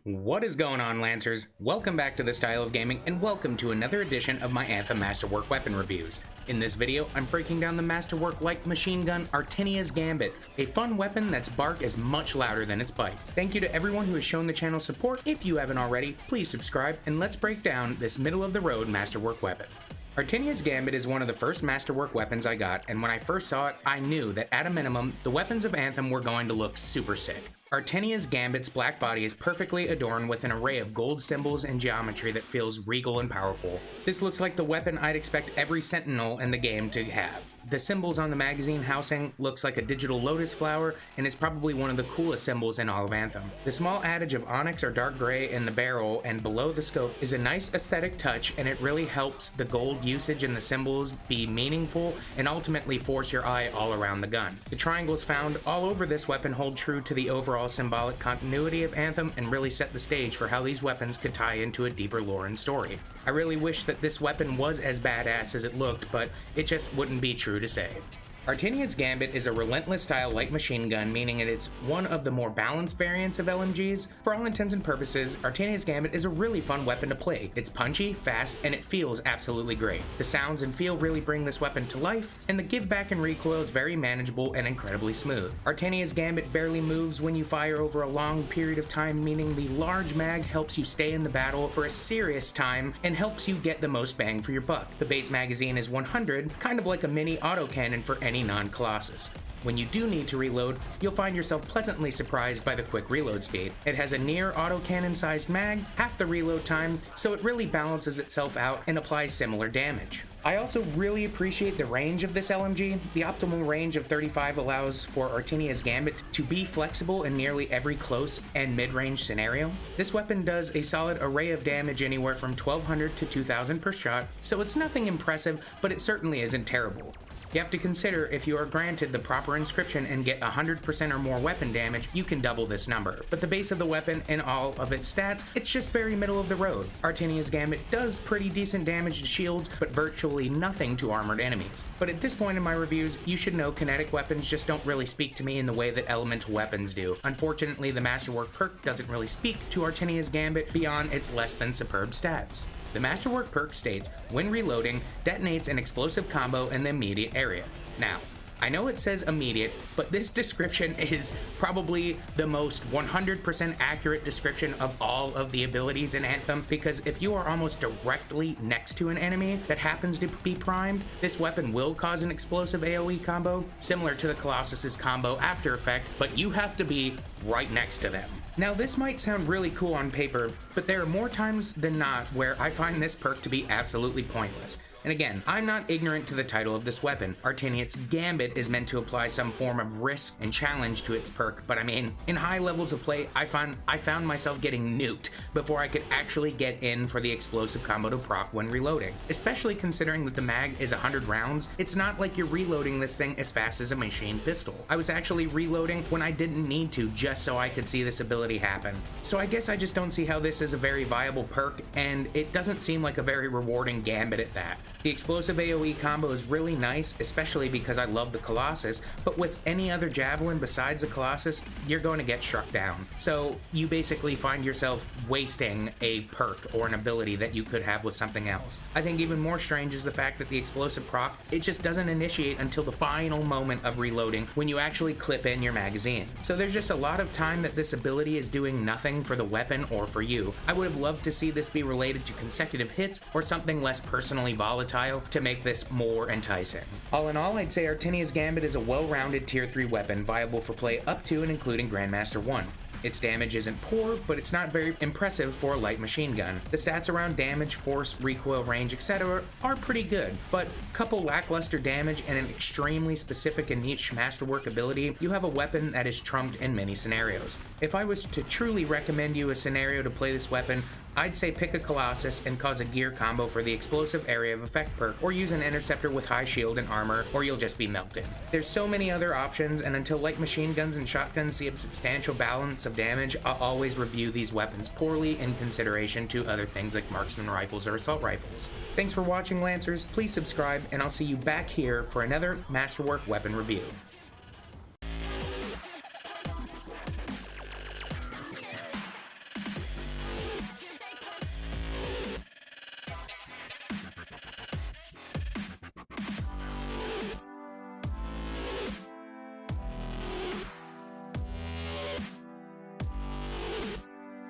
What is going on, Lancers? Welcome back to the Style of Gaming, and welcome to another edition of my Anthem Masterwork weapon reviews. In this video, I'm breaking down the Masterwork Light Machine Gun Artinia's Gambit, a fun weapon that's bark is much louder than its bite. Thank you to everyone who has shown the channel support. If you haven't already, please subscribe, and let's break down this middle-of-the-road Masterwork weapon. Artinia's Gambit is one of the first Masterwork weapons I got, and when I first saw it, I knew that at a minimum, the weapons of Anthem were going to look super sick. Artinia's Gambit's black body is perfectly adorned with an array of gold symbols and geometry that feels regal and powerful. This looks like the weapon I'd expect every sentinel in the game to have. The symbols on the magazine housing looks like a digital lotus flower and is probably one of the coolest symbols in all of Anthem. The small adage of onyx or dark gray in the barrel and below the scope is a nice aesthetic touch, and it really helps the gold usage in the symbols be meaningful and ultimately force your eye all around the gun. The triangles found all over this weapon hold true to the overall symbolic continuity of Anthem and really set the stage for how these weapons could tie into a deeper lore and story. I really wish that this weapon was as badass as it looked, but it just wouldn't be true to say. Artinia's Gambit is a relentless style light machine gun, meaning it is one of the more balanced variants of LMGs. For all intents and purposes, Artinia's Gambit is a really fun weapon to play. It's punchy, fast, and it feels absolutely great. The sounds and feel really bring this weapon to life, and the give back and recoil is very manageable and incredibly smooth. Artinia's Gambit barely moves when you fire over a long period of time, meaning the large mag helps you stay in the battle for a serious time and helps you get the most bang for your buck. The base magazine is 100, kind of like a mini autocannon for any non-Colossus. When you do need to reload, you'll find yourself pleasantly surprised by the quick reload speed. It has a near autocannon sized mag, half the reload time, so it really balances itself out and applies similar damage. I also really appreciate the range of this LMG. The optimal range of 35 allows for Artinia's Gambit to be flexible in nearly every close and mid-range scenario. This weapon does a solid array of damage anywhere from 1200 to 2000 per shot, so it's nothing impressive, but it certainly isn't terrible. You have to consider if you are granted the proper inscription and get 100% or more weapon damage, you can double this number. But the base of the weapon and all of its stats, it's just very middle of the road. Artinia's Gambit does pretty decent damage to shields, but virtually nothing to armored enemies. But at this point in my reviews, you should know kinetic weapons just don't really speak to me in the way that elemental weapons do. Unfortunately, the Masterwork perk doesn't really speak to Artinia's Gambit beyond its less than superb stats. The Masterwork perk states, when reloading, detonates an explosive combo in the immediate area. Now, I know it says immediate, but this description is probably the most 100% accurate description of all of the abilities in Anthem, because if you are almost directly next to an enemy that happens to be primed, this weapon will cause an explosive Aoe combo, similar to the Colossus's combo after effect, but you have to be right next to them. Now, this might sound really cool on paper, but there are more times than not where I find this perk to be absolutely pointless. And again, I'm not ignorant to the title of this weapon. Artinia's Gambit is meant to apply some form of risk and challenge to its perk, but I mean, in high levels of play, I found myself getting nuked before I could actually get in for the explosive combo to proc when reloading. Especially considering that the mag is 100 rounds, it's not like you're reloading this thing as fast as a machine pistol. I was actually reloading when I didn't need to just so I could see this ability happen. So I guess I just don't see how this is a very viable perk, and it doesn't seem like a very rewarding Gambit at that. The explosive Aoe combo is really nice, especially because I love the Colossus, but with any other javelin besides the Colossus, you're going to get struck down. So you basically find yourself wasting a perk or an ability that you could have with something else. I think even more strange is the fact that the explosive proc, it just doesn't initiate until the final moment of reloading when you actually clip in your magazine. So there's just a lot of time that this ability is doing nothing for the weapon or for you. I would have loved to see this be related to consecutive hits or something less personally volatile to make this more enticing. All in all, I'd say Artinia's Gambit is a well-rounded tier 3 weapon, viable for play up to and including Grandmaster 1. Its damage isn't poor, but it's not very impressive for a light machine gun. The stats around damage, force, recoil, range, etc. are pretty good, but couple lackluster damage and an extremely specific and niche Masterwork ability, you have a weapon that is trumped in many scenarios. If I was to truly recommend you a scenario to play this weapon, I'd say pick a Colossus and cause a gear combo for the explosive area of effect perk, or use an interceptor with high shield and armor, or you'll just be melted. There's so many other options, and until light machine guns and shotguns see a substantial balance of damage, I'll always review these weapons poorly in consideration to other things like marksman rifles or assault rifles. Thanks for watching, Lancers. Please subscribe, and I'll see you back here for another Masterwork weapon review.